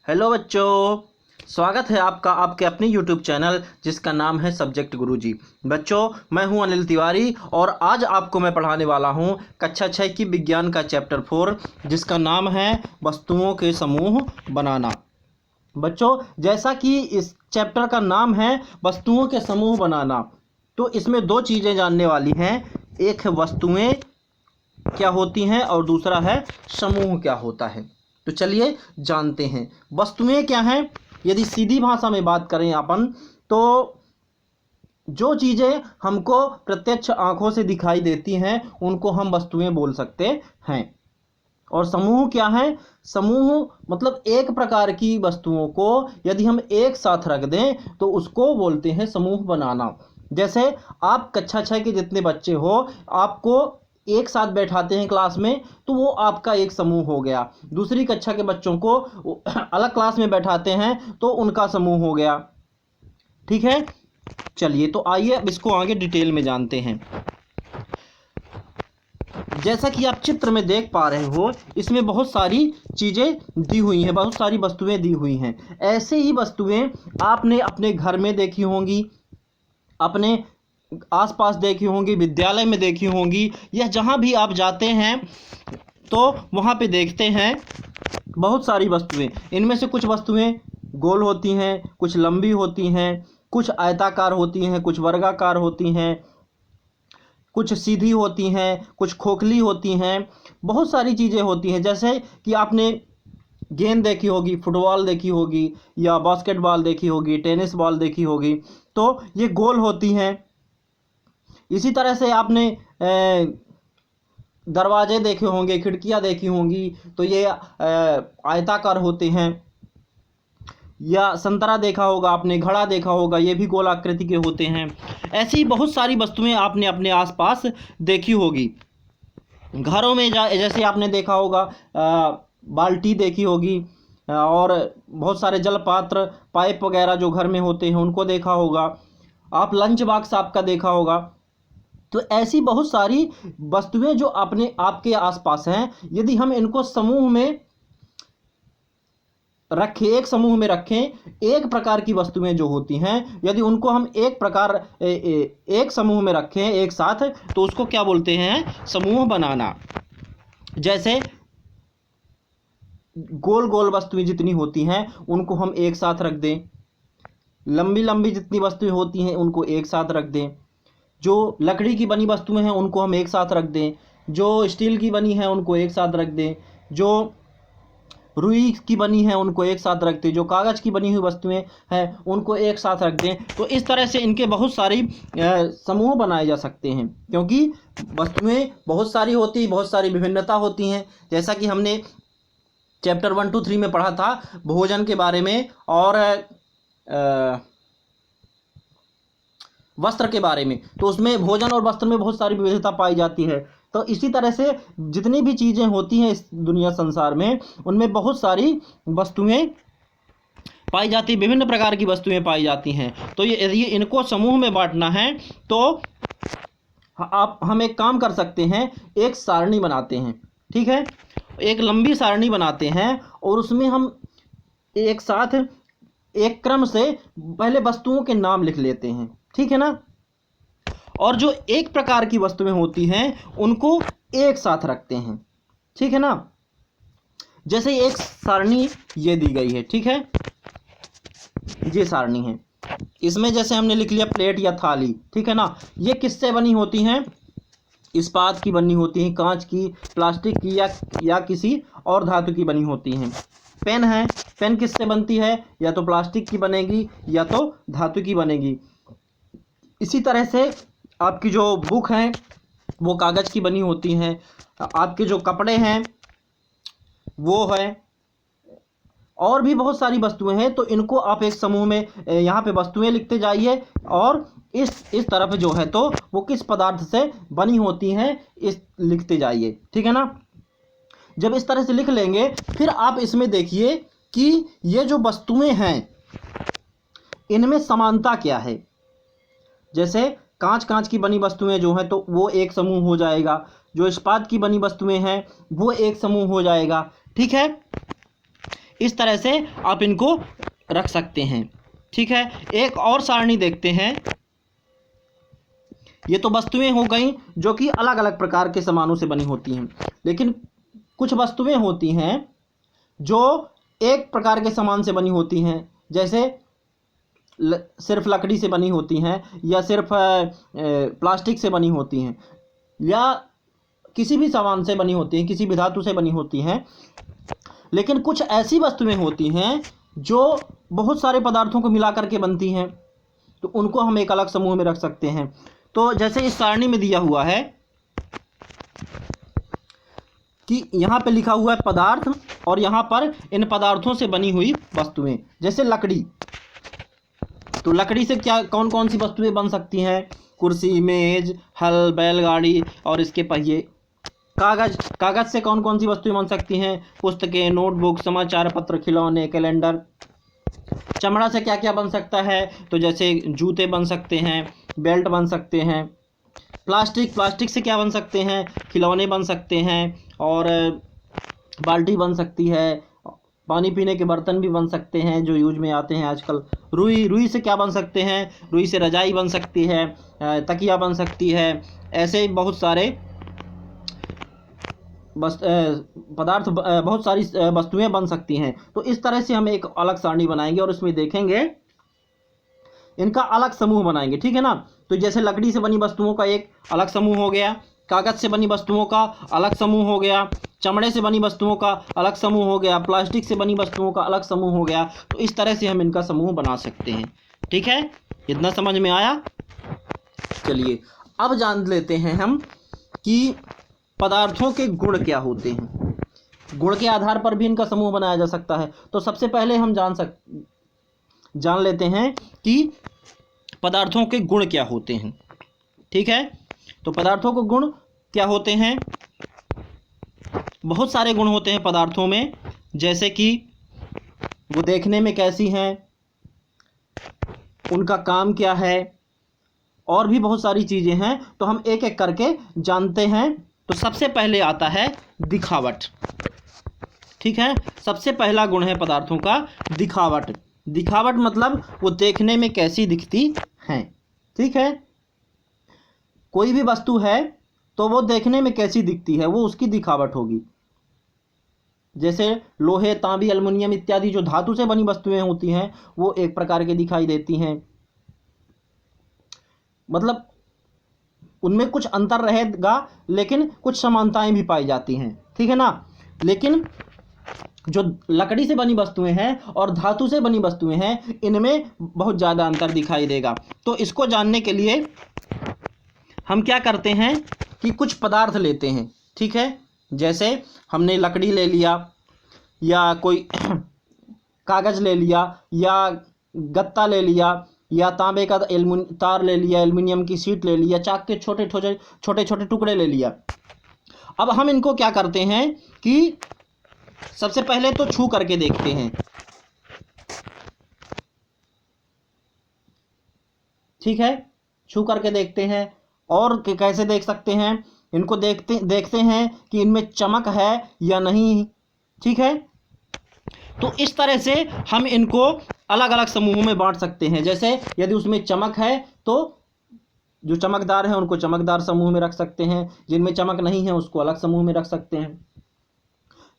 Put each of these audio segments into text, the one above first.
Hello बच्चों, स्वागत है आपका आपके अपने YouTube चैनल जिसका नाम है सब्जेक्ट गुरुजी। बच्चों, मैं हूं अनिल तिवारी और आज आपको मैं पढ़ाने वाला हूं कक्षा 6 की विज्ञान का चैप्टर 4 जिसका नाम है वस्तुओं के समूह बनाना। बच्चों, जैसा कि इस चैप्टर का नाम है वस्तुओं के समूह बनाना, तो इसमें दो चीज़ें जानने वाली हैं। एक है वस्तुएं क्या होती हैं और दूसरा है समूह क्या होता है। तो चलिए जानते हैं वस्तुएं क्या हैं। यदि सीधी भाषा में बात करें अपन, तो जो चीज़ें हमको प्रत्यक्ष आंखों से दिखाई देती हैं उनको हम वस्तुएं बोल सकते हैं। और समूह क्या है? समूह मतलब एक प्रकार की वस्तुओं को यदि हम एक साथ रख दें तो उसको बोलते हैं समूह बनाना। जैसे आप कक्षा 6 के जितने बच्चे हो, आपको एक साथ बैठाते हैं क्लास में, तो वो आपका एक समूह हो गया। दूसरी कक्षा के बच्चों को अलग क्लास में बैठाते हैं तो उनका समूह हो गया। ठीक है, चलिए तो आइए अब इसको आगे डिटेल में जानते हैं। जैसा कि आप चित्र में देख पा रहे हो, इसमें बहुत सारी चीज़ें दी हुई हैं, बहुत सारी वस्तुएं दी हुई हैं। ऐसे ही वस्तुएं आपने अपने घर में देखी होंगी, अपने आसपास देखी होंगी, विद्यालय में देखी होंगी, या जहाँ भी आप जाते हैं तो वहाँ पे देखते हैं बहुत सारी वस्तुएं। इनमें से कुछ वस्तुएं गोल होती हैं, कुछ लंबी होती हैं, कुछ आयताकार होती हैं, कुछ वर्गाकार होती हैं, कुछ सीधी होती हैं, कुछ खोखली होती हैं, बहुत सारी चीज़ें होती हैं। जैसे कि आपने गेंद देखी होगी, फुटबॉल देखी होगी, या बास्केटबॉल देखी होगी, टेनिस बॉल देखी होगी, तो ये गोल होती हैं। इसी तरह से आपने दरवाजे देखे होंगे, खिड़कियां देखी होंगी, तो ये आयताकार होते हैं। या संतरा देखा होगा आपने, घड़ा देखा होगा, ये भी गोल आकृति के होते हैं। ऐसी बहुत सारी वस्तुएं आपने अपने आसपास देखी होगी। घरों में जैसे आपने देखा होगा, बाल्टी देखी होगी, और बहुत सारे जल पात्र, पाइप वगैरह जो घर में होते हैं उनको देखा होगा। आप लंच बॉक्स आपका देखा होगा। तो ऐसी बहुत सारी वस्तुएं जो अपने आपके आसपास हैं, यदि हम इनको समूह में रखें, एक समूह में रखें, एक प्रकार की वस्तुएं जो होती हैं, यदि उनको हम एक प्रकार एक समूह में रखें एक साथ, तो उसको क्या बोलते हैं? समूह बनाना। जैसे गोल गोल वस्तुएं जितनी होती हैं उनको हम एक साथ रख दें, लंबी लंबी जितनी वस्तुएं होती हैं उनको एक साथ रख दें, जो लकड़ी की बनी वस्तुएं हैं उनको हम एक साथ रख दें, जो स्टील की बनी है उनको एक साथ रख दें, जो रुई की बनी है उनको एक साथ रख दें, जो कागज़ की बनी हुई वस्तुएं हैं उनको एक साथ रख दें। तो इस तरह से इनके बहुत सारी समूह बनाए जा सकते हैं, क्योंकि वस्तुएं बहुत सारी होती, बहुत सारी विभिन्नता होती हैं। जैसा कि हमने चैप्टर 1, 2, 3 में पढ़ा था भोजन के बारे में और वस्त्र के बारे में, तो उसमें भोजन और वस्त्र में बहुत सारी विविधता पाई जाती है। तो इसी तरह से जितनी भी चीज़ें होती हैं इस दुनिया संसार में, उनमें बहुत सारी वस्तुएं पाई जाती, विभिन्न प्रकार की वस्तुएं पाई जाती हैं। तो ये इनको समूह में बांटना है, तो हम एक काम कर सकते हैं, एक सारणी बनाते हैं। ठीक है, एक लंबी सारणी बनाते हैं और उसमें हम एक साथ एक क्रम से पहले वस्तुओं के नाम लिख लेते हैं। ठीक है ना, और जो एक प्रकार की वस्तुएं होती हैं उनको एक साथ रखते हैं। ठीक है ना, जैसे एक सारणी ये दी गई है। ठीक है, ये सारणी है, इसमें जैसे हमने लिख लिया प्लेट या थाली। ठीक है ना, ये किससे बनी होती हैं? इस्पात की बनी होती हैं, कांच की, प्लास्टिक की, या किसी और धातु की बनी होती हैं। पेन है, पेन किससे बनती है? या तो प्लास्टिक की बनेगी या तो धातु की बनेगी। इसी तरह से आपकी जो बुक हैं वो कागज़ की बनी होती हैं, आपके जो कपड़े हैं वो है, और भी बहुत सारी वस्तुएं हैं। तो इनको आप एक समूह में यहाँ पे वस्तुएं लिखते जाइए, और इस तरफ जो है तो वो किस पदार्थ से बनी होती हैं इस लिखते जाइए। ठीक है ना, जब इस तरह से लिख लेंगे, फिर आप इसमें देखिए कि ये जो वस्तुएं हैं इनमें समानता क्या है। जैसे कांच की बनी वस्तुएं जो हैं तो वो एक समूह हो जाएगा, जो इस्पात की बनी वस्तुएं हैं वो एक समूह हो जाएगा। ठीक है, इस तरह से आप इनको रख सकते हैं। ठीक है, एक और सारणी देखते हैं। ये तो वस्तुएं हो गई जो कि अलग अलग प्रकार के सामानों से बनी होती हैं, लेकिन कुछ वस्तुएं होती हैं जो एक प्रकार के सामान से बनी होती हैं, जैसे सिर्फ लकड़ी से बनी होती हैं, या सिर्फ प्लास्टिक से बनी होती हैं, या किसी भी सामान से बनी होती हैं, किसी भी धातु से बनी होती हैं। लेकिन कुछ ऐसी वस्तुएं होती हैं जो बहुत सारे पदार्थों को मिला करके बनती हैं, तो उनको हम एक अलग समूह में रख सकते हैं। तो जैसे इस सारणी में दिया हुआ है कि यहाँ पे लिखा हुआ है पदार्थ, और यहाँ पर इन पदार्थों से बनी हुई वस्तुएं। जैसे लकड़ी, तो लकड़ी से क्या कौन कौन सी वस्तुएं बन सकती हैं? कुर्सी, मेज, हल, बैलगाड़ी और इसके पहिए। कागज़, कागज़ से कौन कौन सी वस्तुएं बन सकती हैं? पुस्तकें, नोटबुक, समाचार पत्र, खिलौने, कैलेंडर। चमड़ा से क्या क्या बन सकता है? तो जैसे जूते बन सकते हैं, बेल्ट बन सकते हैं। प्लास्टिक, प्लास्टिक से क्या बन सकते हैं? खिलौने बन सकते हैं, और बाल्टी बन सकती है, पानी पीने के बर्तन भी बन सकते हैं जो यूज में आते हैं आजकल। रुई, रुई से क्या बन सकते हैं? रुई से रजाई बन सकती है, तकिया बन सकती है। ऐसे बहुत सारे पदार्थ, बहुत सारी वस्तुएं बन सकती हैं। तो इस तरह से हम एक अलग सारणी बनाएंगे और उसमें देखेंगे, इनका अलग समूह बनाएंगे। ठीक है ना। तो जैसे लकड़ी से बनी वस्तुओं का एक अलग समूह हो गया, कागज़ से बनी वस्तुओं का अलग समूह हो गया, चमड़े से बनी वस्तुओं का अलग समूह हो गया, प्लास्टिक से बनी वस्तुओं का अलग समूह हो गया। तो इस तरह से हम इनका समूह बना सकते हैं। ठीक है, इतना समझ में आया? चलिए अब जान लेते हैं हम कि पदार्थों के गुण क्या होते हैं। गुण के आधार पर भी इनका समूह बनाया जा सकता है। तो सबसे पहले हम जान लेते हैं कि पदार्थों के गुण क्या होते हैं। ठीक है, तो पदार्थों के गुण क्या होते हैं? बहुत सारे गुण होते हैं पदार्थों में, जैसे कि वो देखने में कैसी हैं, उनका काम क्या है, और भी बहुत सारी चीज़ें हैं। तो हम एक एक करके जानते हैं। तो सबसे पहले आता है दिखावट। ठीक है, सबसे पहला गुण है पदार्थों का दिखावट। दिखावट मतलब वो देखने में कैसी दिखती हैं। ठीक है, कोई भी वस्तु है तो वो देखने में कैसी दिखती है, वो उसकी दिखावट होगी। जैसे लोहे, तांबी, एल्युमिनियम इत्यादि जो धातु से बनी वस्तुएं होती हैं, वो एक प्रकार के दिखाई देती हैं, मतलब उनमें कुछ अंतर रहेगा, लेकिन कुछ समानताएं भी पाई जाती हैं। ठीक है ना। लेकिन जो लकड़ी से बनी वस्तुएं हैं और धातु से बनी वस्तुएं हैं, इनमें बहुत ज़्यादा अंतर दिखाई देगा। तो इसको जानने के लिए हम क्या करते हैं कि कुछ पदार्थ लेते हैं। ठीक है, जैसे हमने लकड़ी ले लिया, या कोई कागज़ ले लिया, या गत्ता ले लिया, या तांबे का तार ले लिया, एल्युमिनियम की शीट ले लिया, चाक के छोटे छोटे टुकड़े ले लिया। अब हम इनको क्या करते हैं कि सबसे पहले तो छू करके देखते हैं। ठीक है, छू करके देखते हैं। और कैसे देख सकते हैं? इनको देखते हैं कि इनमें चमक है या नहीं। ठीक है, तो इस तरह से हम इनको अलग अलग समूहों में बांट सकते हैं। जैसे यदि उसमें चमक है तो जो चमकदार है उनको चमकदार समूह में रख सकते हैं, जिनमें चमक नहीं है उसको अलग समूह में रख सकते हैं।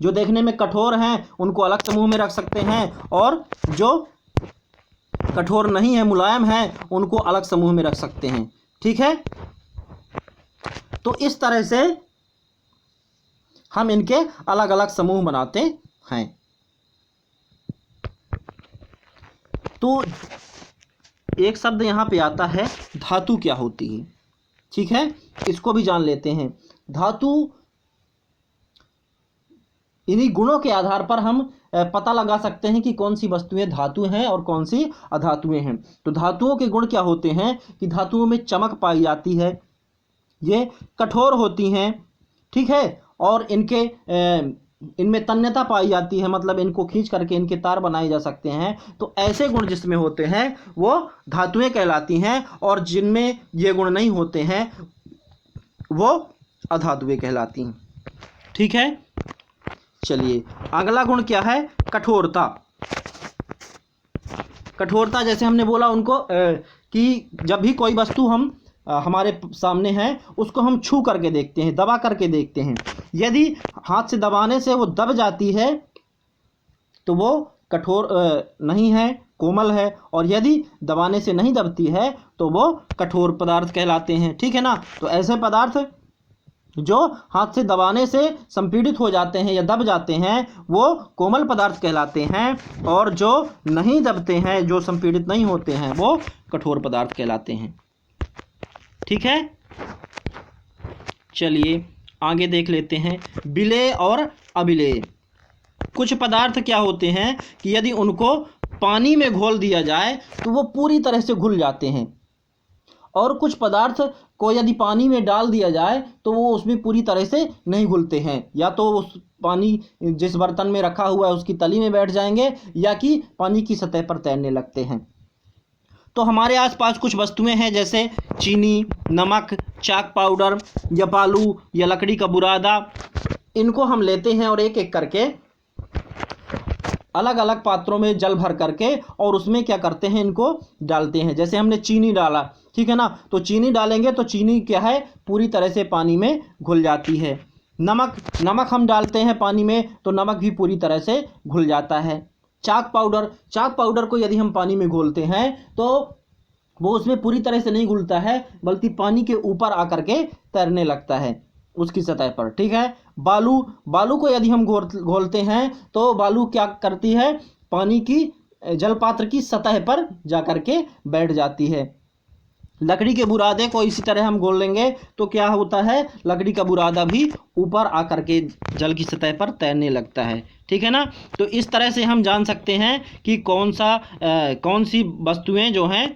जो देखने में कठोर हैं उनको अलग समूह में रख सकते हैं, और जो कठोर नहीं है, मुलायम है, उनको अलग समूह में रख सकते हैं। ठीक है, तो इस तरह से हम इनके अलग अलग समूह बनाते हैं। तो एक शब्द यहाँ पे आता है धातु क्या होती है। ठीक है, इसको भी जान लेते हैं। धातु, इन्हीं गुणों के आधार पर हम पता लगा सकते हैं कि कौन सी वस्तुएं धातु हैं और कौन सी अधातुएं हैं। तो धातुओं के गुण क्या होते हैं कि धातुओं में चमक पाई जाती है, ये कठोर होती हैं। ठीक है, और इनमें तन्यता पाई जाती है, मतलब इनको खींच करके इनके तार बनाए जा सकते हैं। तो ऐसे गुण जिसमें होते हैं वो धातुएं कहलाती हैं, और जिनमें ये गुण नहीं होते हैं वो अधातुएं कहलाती हैं। ठीक है, चलिए अगला गुण क्या है, कठोरता। कठोरता जैसे हमने बोला उनको कि जब भी कोई वस्तु हम हमारे सामने है उसको हम छू करके देखते हैं, दबा करके देखते हैं। यदि हाथ से दबाने से वो दब जाती है तो वो कठोर नहीं है, कोमल है, और यदि दबाने से नहीं दबती है तो वो कठोर पदार्थ कहलाते हैं। ठीक है ना। तो ऐसे पदार्थ जो हाथ से दबाने से संपीड़ित हो जाते हैं या दब जाते हैं वो कोमल पदार्थ कहलाते हैं, और जो नहीं दबते हैं, जो संपीड़ित नहीं होते हैं, वो कठोर पदार्थ कहलाते हैं। ठीक है। चलिए आगे देख लेते हैं, विलेय और अविलेय। कुछ पदार्थ क्या होते हैं कि यदि उनको पानी में घोल दिया जाए तो वो पूरी तरह से घुल जाते हैं, और कुछ पदार्थ को यदि पानी में डाल दिया जाए तो वो उसमें पूरी तरह से नहीं घुलते हैं। या तो उस पानी जिस बर्तन में रखा हुआ है उसकी तली में बैठ जाएंगे, या कि पानी की सतह पर तैरने लगते हैं। तो हमारे आसपास कुछ वस्तुएं हैं जैसे चीनी, नमक, चाक पाउडर, या बालू, या लकड़ी का बुरादा। इनको हम लेते हैं और एक एक करके अलग अलग पात्रों में जल भर करके और उसमें क्या करते हैं, इनको डालते हैं। जैसे हमने चीनी डाला, ठीक है ना, तो चीनी डालेंगे तो चीनी क्या है, पूरी तरह से पानी में घुल जाती है। नमक हम डालते हैं पानी में तो नमक भी पूरी तरह से घुल जाता है। चाक पाउडर को यदि हम पानी में घोलते हैं तो वो उसमें पूरी तरह से नहीं घुलता है, बल्कि पानी के ऊपर आकर के तैरने लगता है उसकी सतह पर। ठीक है। बालू को यदि हम घोलते हैं तो बालू क्या करती है, पानी की जलपात्र की सतह पर जाकर के बैठ जाती है। लकड़ी के बुरादे को इसी तरह हम घोल लेंगे तो क्या होता है, लकड़ी का बुरादा भी ऊपर आकर के जल की सतह पर तैरने लगता है। ठीक है ना। तो इस तरह से हम जान सकते हैं कि कौन सी वस्तुएं जो हैं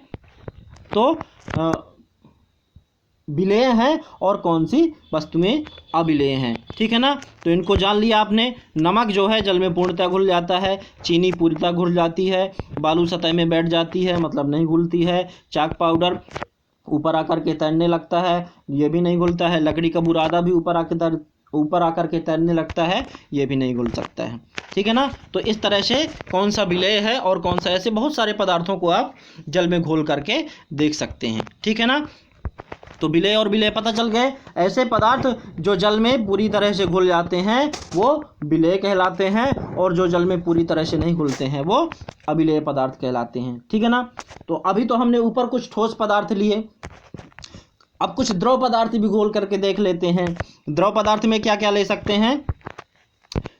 तो विलेय हैं और कौन सी वस्तुएं अविलेय हैं। ठीक है ना। तो इनको जान लिया आपने। नमक जो है जल में पूर्णतः घुल जाता है, चीनी पूर्णतः घुल जाती है, बालू सतह में बैठ जाती है मतलब नहीं घुलती है, चाक पाउडर ऊपर आकर के तैरने लगता है, ये भी नहीं घुलता है, लकड़ी का बुरादा भी ऊपर आकर के तैरने लगता है, ये भी नहीं घुल सकता है। ठीक है ना। तो इस तरह से कौन सा विलेय है और कौन सा, ऐसे बहुत सारे पदार्थों को आप जल में घोल करके देख सकते हैं। ठीक है ना। तो विलेय और विलेय पता चल गए। ऐसे पदार्थ जो जल में पूरी तरह से घुल जाते हैं वो विलेय कहलाते हैं, और जो जल में पूरी तरह से नहीं घुलते हैं वो अविलेय पदार्थ कहलाते हैं। ठीक है ना। तो अभी तो हमने ऊपर कुछ ठोस पदार्थ लिए, अब कुछ द्रव पदार्थ भी घोल करके देख लेते हैं। द्रव पदार्थ में क्या क्या ले सकते हैं,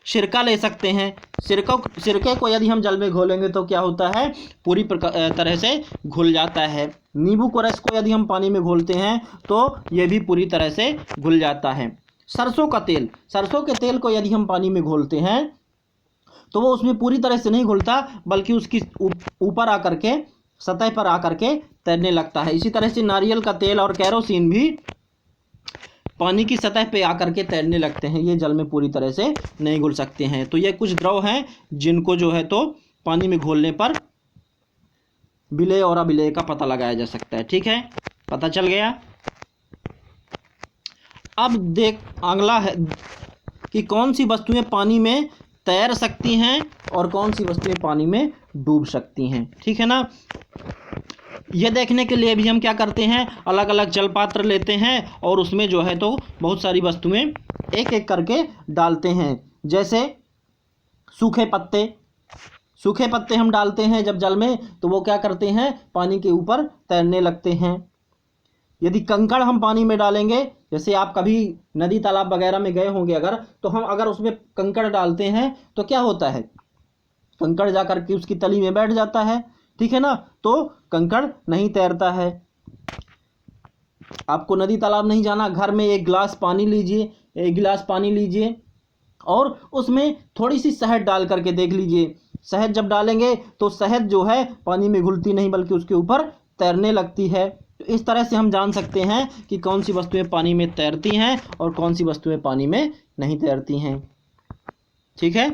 सिरका ले सकते हैं। सिरके को यदि हम जल में घोलेंगे तो क्या होता है, पूरी तरह से घुल जाता है। नींबू को रस को यदि हम पानी में घोलते हैं तो ये भी पूरी तरह से घुल जाता है। सरसों के तेल को यदि हम पानी में घोलते हैं तो वो उसमें पूरी तरह से नहीं घुलता, बल्कि उसकी ऊपर आकर के सतह पर आकर के तैरने लगता है। इसी तरह से नारियल का तेल और कैरोसिन भी पानी की सतह पे आकर के तैरने लगते हैं, ये जल में पूरी तरह से नहीं घुल सकते हैं। तो ये कुछ द्रव हैं जिनको जो है तो पानी में घोलने पर विलेय और अविलेय का पता लगाया जा सकता है। ठीक है, पता चल गया। अब देख अगला है कि कौन सी वस्तुएं पानी में तैर सकती हैं और कौन सी वस्तुएं पानी में डूब सकती हैं। ठीक है ना। यह देखने के लिए भी हम क्या करते हैं, अलग अलग जल पात्र लेते हैं और उसमें जो है तो बहुत सारी वस्तुएं एक एक करके डालते हैं। जैसे सूखे पत्ते हम डालते हैं जब जल में तो वो क्या करते हैं, पानी के ऊपर तैरने लगते हैं। यदि कंकड़ हम पानी में डालेंगे, जैसे आप कभी नदी तालाब वगैरह में गए होंगे अगर, तो हम अगर उसमें कंकड़ डालते हैं तो क्या होता है, कंकड़ जाकर के उसकी तली में बैठ जाता है। ठीक है ना। तो कंकड़ नहीं तैरता है। आपको नदी तालाब नहीं जाना, घर में एक गिलास पानी लीजिए और उसमें थोड़ी सी शहद डाल करके देख लीजिए। शहद जब डालेंगे तो शहद जो है पानी में घुलती नहीं बल्कि उसके ऊपर तैरने लगती है। तो इस तरह से हम जान सकते हैं कि कौन सी वस्तुएं पानी में तैरती हैं और कौन सी वस्तुएं पानी में नहीं तैरती हैं। ठीक है।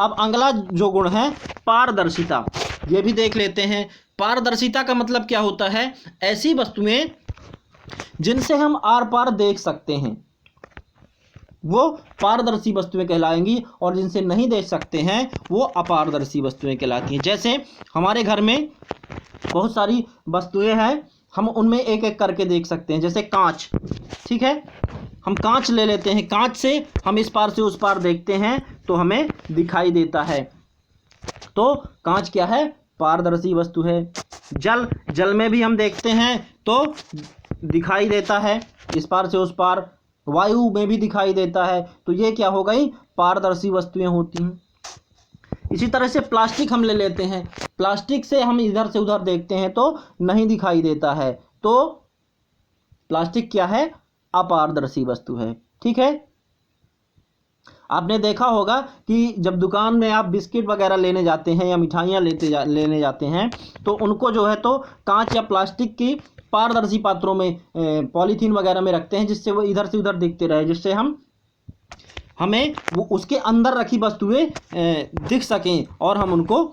अब अगला जो गुण है पारदर्शिता, ये भी देख लेते हैं। पारदर्शिता का मतलब क्या होता है, ऐसी वस्तुएं जिनसे हम आर पार देख सकते हैं। वो पारदर्शी वस्तुएं कहलाएंगी, और जिनसे नहीं देख सकते हैं वो अपारदर्शी वस्तुएं कहलाती हैं। जैसे हमारे घर में बहुत सारी वस्तुएं हैं, हम उनमें एक एक करके देख सकते हैं। जैसे कांच, ठीक है, हम कांच ले लेते हैं, कांच से हम इस पार से उस पार देखते हैं तो हमें दिखाई देता है। तो कांच क्या है? पारदर्शी वस्तु है। जल में भी हम देखते हैं तो दिखाई देता है इस पार से उस पार। वायु में भी दिखाई देता है। तो ये क्या हो गई? पारदर्शी वस्तुएं होती हैं। इसी तरह से प्लास्टिक हम ले लेते हैं, प्लास्टिक से हम इधर से उधर देखते हैं तो नहीं दिखाई देता है। तो प्लास्टिक क्या है? अपारदर्शी वस्तु है। ठीक है, आपने देखा होगा कि जब दुकान में आप बिस्किट वगैरह लेने जाते हैं या मिठाइयाँ लेने जाते हैं तो उनको जो है तो कांच या प्लास्टिक की पारदर्शी पात्रों में पॉलीथीन वगैरह में रखते हैं, जिससे वो इधर से उधर दिखते रहे, जिससे हमें वो उसके अंदर रखी वस्तुएं दिख सकें और हम उनको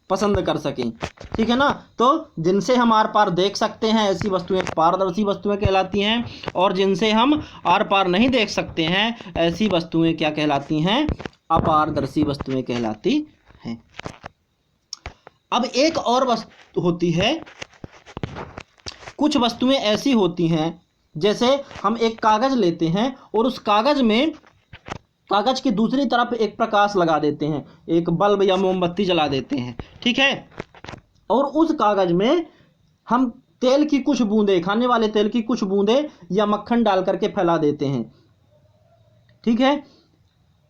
पसंद कर सकें। ठीक है ना? तो जिनसे हम आर पार देख सकते हैं ऐसी वस्तुएं पारदर्शी वस्तुएं कहलाती हैं, और जिनसे हम आर पार नहीं देख सकते हैं ऐसी वस्तुएं क्या कहलाती हैं? अपारदर्शी वस्तुएं कहलाती हैं। अब एक और वस्तु होती है, कुछ वस्तुएं ऐसी होती हैं जैसे हम एक कागज लेते हैं और उस कागज की दूसरी तरफ एक प्रकाश लगा देते हैं, एक बल्ब या मोमबत्ती जला देते हैं। ठीक है, और उस कागज में हम तेल की कुछ बूंदें, खाने वाले तेल की कुछ बूंदें या मक्खन डाल करके फैला देते हैं। ठीक है,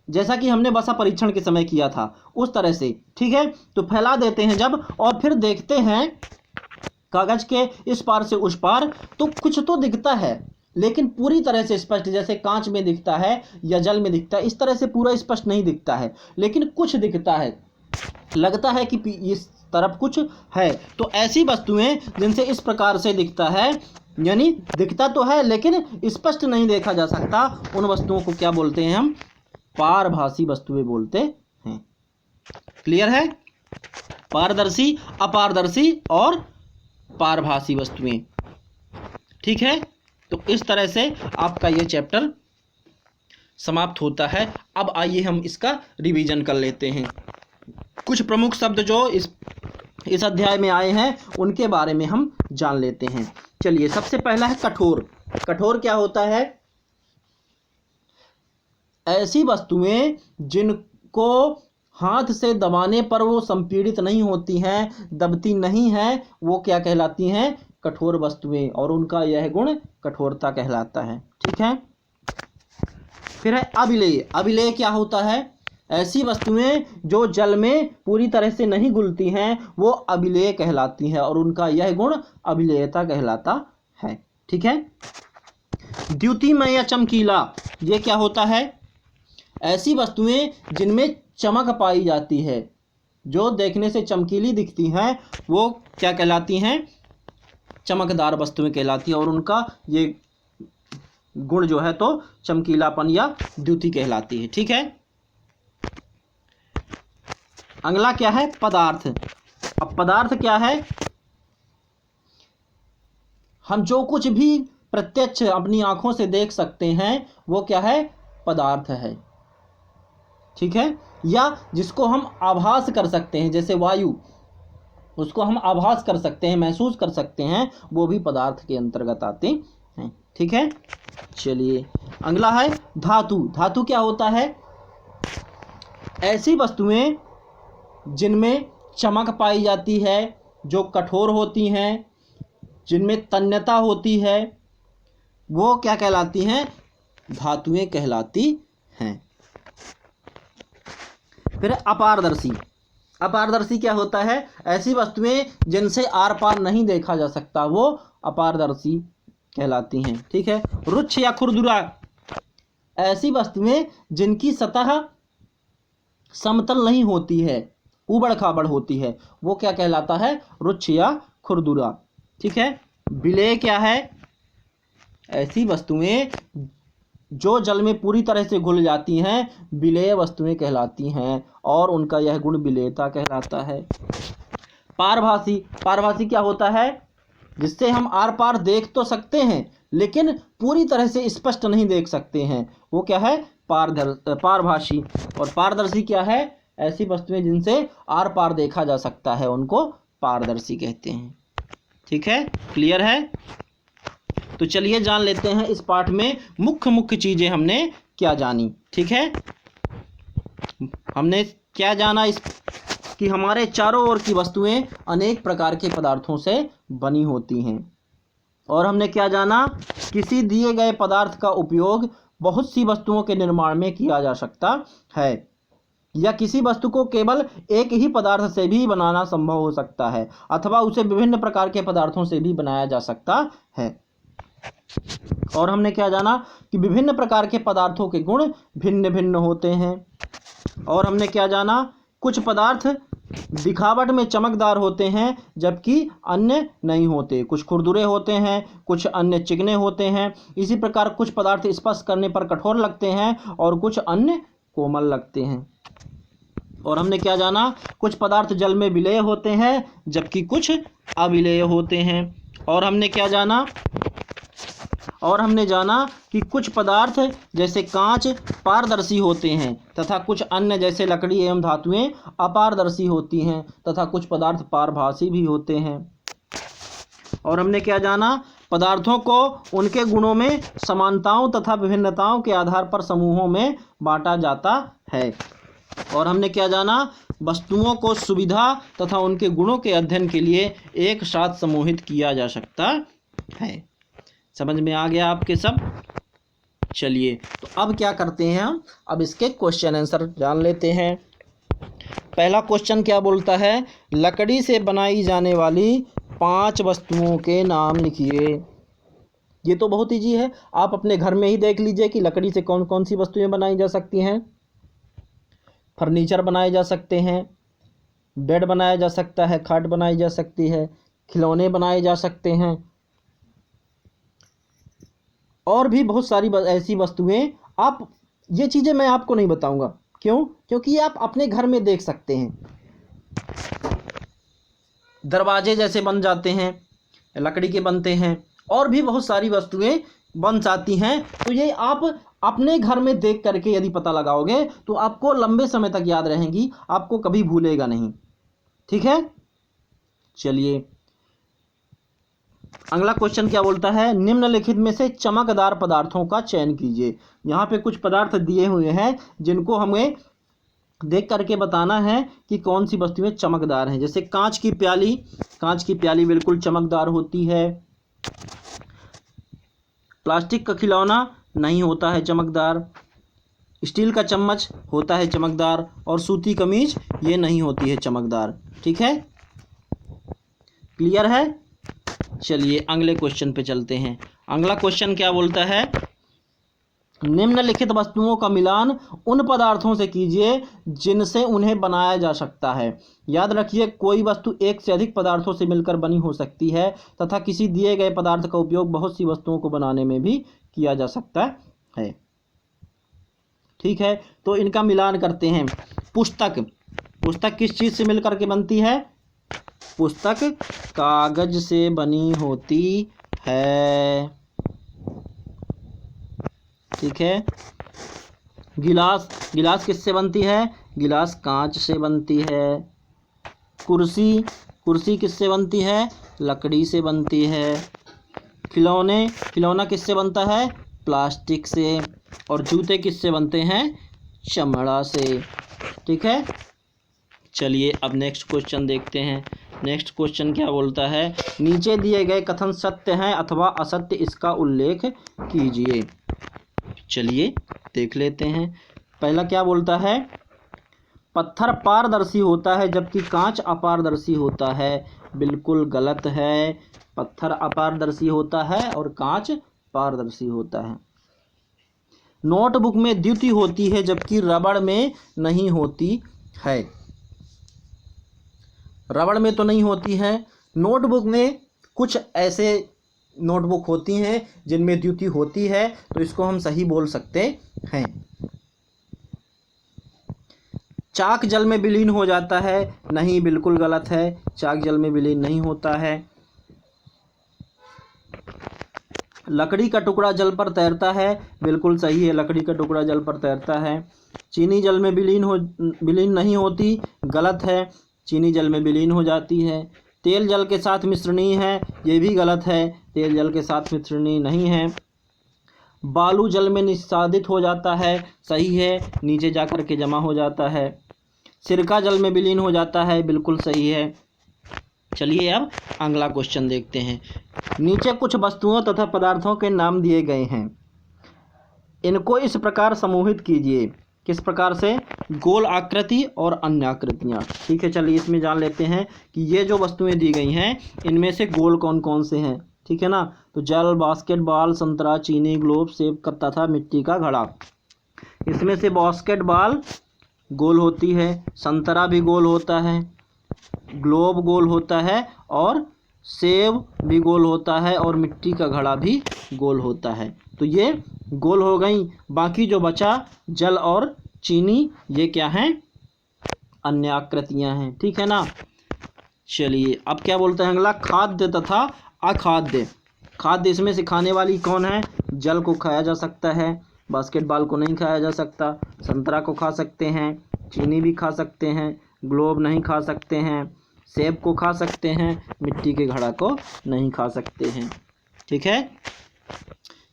जैसा कि हमने वसा परीक्षण के समय किया था उस तरह से। ठीक है, तो फैला देते हैं जब, और फिर देखते हैं कागज के इस पार से उस पार तो कुछ तो दिखता है, लेकिन पूरी तरह से स्पष्ट, जैसे कांच में दिखता है या जल में दिखता है, इस तरह से पूरा स्पष्ट नहीं दिखता है, लेकिन कुछ दिखता है, लगता है कि इस तरफ कुछ है। तो ऐसी वस्तुएं जिनसे इस प्रकार से दिखता है, यानी दिखता तो है लेकिन स्पष्ट नहीं देखा जा सकता, उन वस्तुओं को क्या बोलते हैं? हम पारभासी वस्तुएं बोलते हैं। क्लियर है? पारदर्शी, अपारदर्शी और पारभासी वस्तुएं। ठीक है, तो इस तरह से आपका ये चैप्टर समाप्त होता है। अब आइए हम इसका रिवीजन कर लेते हैं। कुछ प्रमुख शब्द जो इस अध्याय में आए हैं उनके बारे में हम जान लेते हैं। चलिए, सबसे पहला है कठोर। कठोर क्या होता है? ऐसी वस्तुएं जिनको हाथ से दबाने पर वो संपीड़ित नहीं होती हैं, दबती नहीं हैं, वो क्या कहलाती हैं? कठोर वस्तुएं, और उनका यह गुण कठोरता कहलाता है। ठीक है, फिर है अभिलेय। अभिलेय क्या होता है? ऐसी वस्तुएं जो जल में पूरी तरह से नहीं घुलती हैं वो अभिलेय कहलाती हैं, और उनका यह गुण अभिलेयता कहलाता है। ठीक है, द्युतिमय या चमकीला, ये क्या होता है? ऐसी वस्तुएं जिनमें चमक पाई जाती है, जो देखने से चमकीली दिखती हैं, वो क्या कहलाती हैं? चमकदार वस्तुएं कहलाती हैं, और उनका ये गुण जो है तो चमकीलापन या द्युति कहलाती है। ठीक है, अगला क्या है? पदार्थ। अब पदार्थ क्या है? हम जो कुछ भी प्रत्यक्ष अपनी आंखों से देख सकते हैं वो क्या है? पदार्थ है। ठीक है, या जिसको हम आभास कर सकते हैं, जैसे वायु, उसको हम आभास कर सकते हैं, महसूस कर सकते हैं, वो भी पदार्थ के अंतर्गत आते हैं। ठीक है, चलिए अगला है धातु। धातु क्या होता है? ऐसी वस्तुएं जिनमें चमक पाई जाती है, जो कठोर होती हैं, जिनमें तन्यता होती है, वो क्या कहलाती हैं? धातुएं कहलाती हैं। फिर अपारदर्शी। अपारदर्शी क्या होता है? ऐसी वस्तुएं जिनसे आर पार नहीं देखा जा सकता, वो अपारदर्शी कहलाती हैं। ठीक है, रुक्ष या खुरदुरा। ऐसी वस्तुएं जिनकी सतह समतल नहीं होती है, ऊबड़ खाबड़ होती है, वो क्या कहलाता है? रुक्ष या खुरदुरा। ठीक है, विलेय क्या है? ऐसी वस्तुएं जो जल में पूरी तरह से घुल जाती हैं, विलेय वस्तुएं कहलाती हैं, और उनका यह गुण विलेयता कहलाता है। पारभासी। पारभासी क्या होता है? जिससे हम आर पार देख तो सकते हैं लेकिन पूरी तरह से स्पष्ट नहीं देख सकते हैं, वो क्या है? पारभाषी। और पारदर्शी क्या है? ऐसी वस्तुएं जिनसे आर पार देखा जा सकता है उनको पारदर्शी कहते हैं। ठीक है, क्लियर है? तो चलिए जान लेते हैं इस पाठ में मुख्य मुख्य चीजें हमने क्या जानी। ठीक है, हमने क्या जाना इस कि हमारे चारों ओर की वस्तुएं अनेक प्रकार के पदार्थों से बनी होती हैं। और हमने क्या जाना? किसी दिए गए पदार्थ का उपयोग बहुत सी वस्तुओं के निर्माण में किया जा सकता है, या किसी वस्तु को केवल एक ही पदार्थ से भी बनाना संभव हो सकता है, अथवा उसे विभिन्न प्रकार के पदार्थों से भी बनाया जा सकता है। और हमने क्या जाना कि विभिन्न प्रकार के पदार्थों के गुण भिन्न भिन्न होते हैं। और हमने क्या जाना? कुछ पदार्थ दिखावट में चमकदार होते हैं जबकि अन्य नहीं होते, कुछ खुरदुरे होते हैं, कुछ अन्य चिकने होते हैं। इसी प्रकार कुछ पदार्थ स्पर्श करने पर कठोर लगते हैं और कुछ अन्य कोमल लगते हैं। और हमने क्या जाना? कुछ पदार्थ जल में विलेय होते हैं जबकि कुछ अविलेय होते हैं। और हमने क्या जाना? और हमने जाना कि कुछ पदार्थ जैसे कांच पारदर्शी होते हैं तथा कुछ अन्य जैसे लकड़ी एवं धातुएं अपारदर्शी होती हैं, तथा कुछ पदार्थ पारभासी भी होते हैं। और हमने क्या जाना? पदार्थों को उनके गुणों में समानताओं तथा विभिन्नताओं के आधार पर समूहों में बांटा जाता है। और हमने क्या जाना? वस्तुओं को सुविधा तथा उनके गुणों के अध्ययन के लिए एक साथ समूहित किया जा सकता है। समझ में आ गया आपके सब? चलिए तो अब क्या करते हैं हम? अब इसके क्वेश्चन आंसर जान लेते हैं। पहला क्वेश्चन क्या बोलता है? लकड़ी से बनाई जाने वाली 5 वस्तुओं के नाम लिखिए। ये तो बहुत ईजी है, आप अपने घर में ही देख लीजिए कि लकड़ी से कौन कौन सी वस्तुएं बनाई जा सकती हैं। फर्नीचर बनाए जा सकते हैं, बेड बनाया जा सकता है, खाट बनाई जा सकती है, खिलौने बनाए जा सकते हैं, और भी बहुत सारी ऐसी वस्तुएं। आप ये चीज़ें मैं आपको नहीं बताऊंगा, क्यों? क्योंकि आप अपने घर में देख सकते हैं। दरवाजे जैसे बन जाते हैं, लकड़ी के बनते हैं, और भी बहुत सारी वस्तुएं बन जाती हैं। तो ये आप अपने घर में देख करके यदि पता लगाओगे तो आपको लंबे समय तक याद रहेंगी, आपको कभी भूलेगा नहीं। ठीक है, चलिए अगला क्वेश्चन क्या बोलता है? निम्नलिखित में से चमकदार पदार्थों का चयन कीजिए। यहाँ पे कुछ पदार्थ दिए हुए हैं जिनको हमें देख करके बताना है कि कौन सी वस्तुएं चमकदार हैं। जैसे कांच की प्याली, कांच की प्याली बिल्कुल चमकदार होती है। प्लास्टिक का खिलौना नहीं होता है चमकदार। स्टील का चम्मच होता है चमकदार, और सूती कमीज ये नहीं होती है चमकदार। ठीक है, क्लियर है? चलिए अगले क्वेश्चन पे चलते हैं। अगला क्वेश्चन क्या बोलता है? निम्नलिखित वस्तुओं का मिलान उन पदार्थों से कीजिए जिनसे उन्हें बनाया जा सकता है। याद रखिए, कोई वस्तु एक से अधिक पदार्थों से मिलकर बनी हो सकती है तथा किसी दिए गए पदार्थ का उपयोग बहुत सी वस्तुओं को बनाने में भी किया जा सकता है। ठीक है, तो इनका मिलान करते हैं। पुस्तक, पुस्तक किस चीज़ से मिलकर के बनती है? पुस्तक कागज से बनी होती है। ठीक है। गिलास, गिलास किससे बनती है? गिलास कांच से बनती है। कुर्सी, कुर्सी किससे बनती है? लकड़ी से बनती है। खिलौने, खिलौना किससे बनता है? प्लास्टिक से। और जूते किससे बनते हैं? चमड़ा से। ठीक है, चलिए अब नेक्स्ट क्वेश्चन देखते हैं। नेक्स्ट क्वेश्चन क्या बोलता है? नीचे दिए गए कथन सत्य हैं अथवा असत्य, इसका उल्लेख कीजिए। चलिए देख लेते हैं। पहला क्या बोलता है? पत्थर पारदर्शी होता है जबकि कांच अपारदर्शी होता है। बिल्कुल गलत है। पत्थर अपारदर्शी होता है और कांच पारदर्शी होता है। नोटबुक में द्युति होती है जबकि रबड़ में नहीं होती है। रबड़ में तो नहीं होती है। नोटबुक में कुछ ऐसे नोटबुक होती हैं जिनमें द्युति होती है, तो इसको हम सही बोल सकते हैं। चाक जल में विलीन हो जाता है, नहीं, बिल्कुल गलत है। चाक जल में विलीन नहीं होता है। लकड़ी का टुकड़ा जल पर तैरता है, बिल्कुल सही है, लकड़ी का टुकड़ा जल पर तैरता है। चीनी जल में विलीन नहीं होती, गलत है, चीनी जल में विलीन हो जाती है। तेल जल के साथ मिश्रणीय है, ये भी गलत है, तेल जल के साथ मिश्रणीय नहीं है। बालू जल में निस्सादित हो जाता है, सही है, नीचे जाकर के जमा हो जाता है। सिरका जल में विलीन हो जाता है, बिल्कुल सही है। चलिए अब अगला क्वेश्चन देखते हैं। नीचे कुछ वस्तुओं तथा पदार्थों के नाम दिए गए हैं, इनको इस प्रकार समूहित कीजिए। किस प्रकार से? गोल आकृति और अन्य आकृतियाँ। ठीक है, चलिए इसमें जान लेते हैं कि ये जो वस्तुएं दी गई हैं इनमें से गोल कौन कौन से हैं। ठीक है ना, तो जल, बास्केटबॉल, संतरा, चीनी, ग्लोब, सेब तथा मिट्टी का घड़ा। इसमें से बास्केटबॉल गोल होती है, संतरा भी गोल होता है, ग्लोब गोल होता है और सेब भी गोल होता है और मिट्टी का घड़ा भी गोल होता है। तो ये गोल हो गई। बाकी जो बचा जल और चीनी, ये क्या हैं? अन्य आकृतियां हैं। ठीक है ना। चलिए अब क्या बोलते हैं अगला, खाद्य तथा अखाद्य। खाद्य, इसमें से खाने वाली कौन है? जल को खाया जा सकता है, बास्केटबॉल को नहीं खाया जा सकता, संतरा को खा सकते हैं, चीनी भी खा सकते हैं, ग्लोब नहीं खा सकते हैं, सेब को खा सकते हैं, मिट्टी के घड़ा को नहीं खा सकते हैं। ठीक है।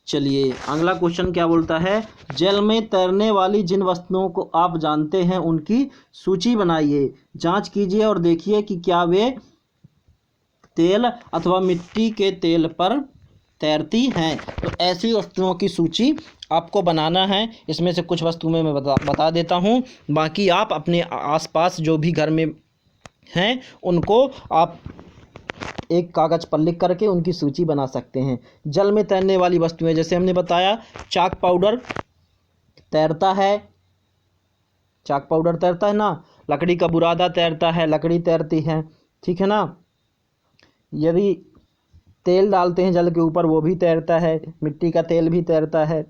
चलिए अगला क्वेश्चन क्या बोलता है, जल में तैरने वाली जिन वस्तुओं को आप जानते हैं उनकी सूची बनाइए। जांच कीजिए और देखिए कि क्या वे तेल अथवा मिट्टी के तेल पर तैरती हैं। तो ऐसी वस्तुओं की सूची आपको बनाना है। इसमें से कुछ वस्तुएं मैं बता देता हूँ, बाकी आप अपने आसपास जो भी घर में हैं उनको आप एक कागज़ पर लिख करके उनकी सूची बना सकते हैं। जल में तैरने वाली वस्तुएं, जैसे हमने बताया चाक पाउडर तैरता है, चाक पाउडर तैरता है ना। लकड़ी का बुरादा तैरता है, लकड़ी तैरती है। ठीक है ना। यदि तेल डालते हैं जल के ऊपर वो भी तैरता है, मिट्टी का तेल भी तैरता है।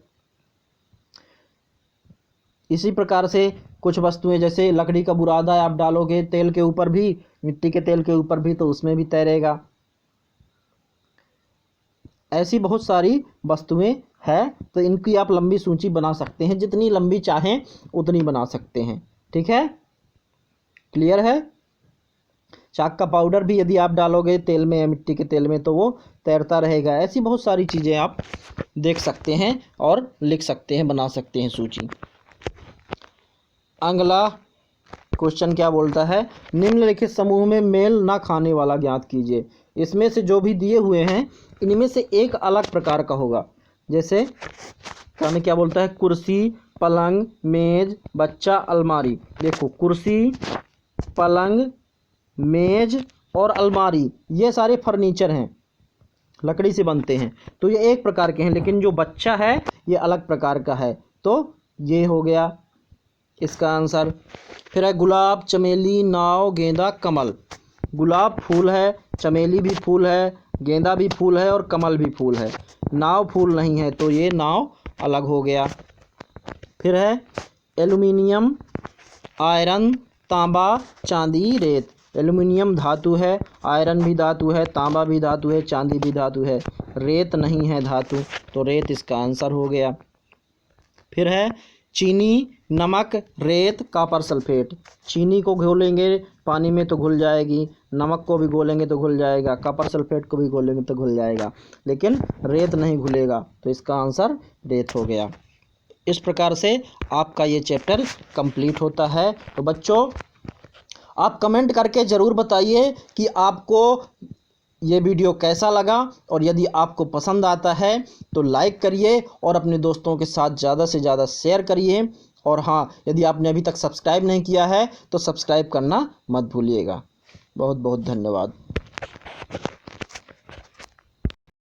इसी प्रकार से कुछ वस्तुएं, जैसे लकड़ी का बुरादा आप डालोगे तेल के ऊपर भी, मिट्टी के तेल के ऊपर भी, तो उसमें भी तैरेगा। ऐसी बहुत सारी वस्तुएं हैं, तो इनकी आप लंबी सूची बना सकते हैं, जितनी लंबी चाहें उतनी बना सकते हैं। ठीक है, क्लियर है। चाक का पाउडर भी यदि आप डालोगे तेल में या मिट्टी के तेल में तो वो तैरता रहेगा। ऐसी बहुत सारी चीज़ें आप देख सकते हैं और लिख सकते हैं, बना सकते हैं सूची। अगला क्वेश्चन क्या बोलता है, निम्नलिखित समूह में मेल ना खाने वाला ज्ञात कीजिए। इसमें से जो भी दिए हुए हैं इनमें से एक अलग प्रकार का होगा। जैसे क्या बोलता है, कुर्सी, पलंग, मेज, बच्चा, अलमारी। देखो कुर्सी, पलंग, मेज और अलमारी ये सारे फर्नीचर हैं, लकड़ी से बनते हैं, तो ये एक प्रकार के हैं। लेकिन जो बच्चा है ये अलग प्रकार का है, तो ये हो गया इसका आंसर। फिर है गुलाब, चमेली, नाव, गेंदा, कमल। गुलाब फूल है, चमेली भी फूल है, गेंदा भी फूल है और कमल भी फूल है। नाव फूल नहीं है, तो ये नाव अलग हो गया। फिर है एल्युमिनियम, आयरन, तांबा, चांदी, रेत। एल्युमिनियम धातु है, आयरन भी धातु है, तांबा भी धातु है, चांदी भी धातु है, रेत नहीं है धातु, तो रेत इसका आंसर हो गया। फिर है चीनी, नमक, रेत, कॉपर सल्फेट। चीनी को घोलेंगे पानी में तो घुल जाएगी, नमक को भी घोलेंगे तो घुल जाएगा, कॉपर सल्फेट को भी घोलेंगे तो घुल जाएगा, लेकिन रेत नहीं घुलेगा, तो इसका आंसर रेत हो गया। इस प्रकार से आपका ये चैप्टर कंप्लीट होता है। तो बच्चों आप कमेंट करके ज़रूर बताइए कि आपको ये वीडियो कैसा लगा, और यदि आपको पसंद आता है तो लाइक करिए और अपने दोस्तों के साथ ज़्यादा से ज़्यादा शेयर करिए। और हाँ, यदि आपने अभी तक सब्सक्राइब नहीं किया है तो सब्सक्राइब करना मत भूलिएगा। बहुत बहुत धन्यवाद।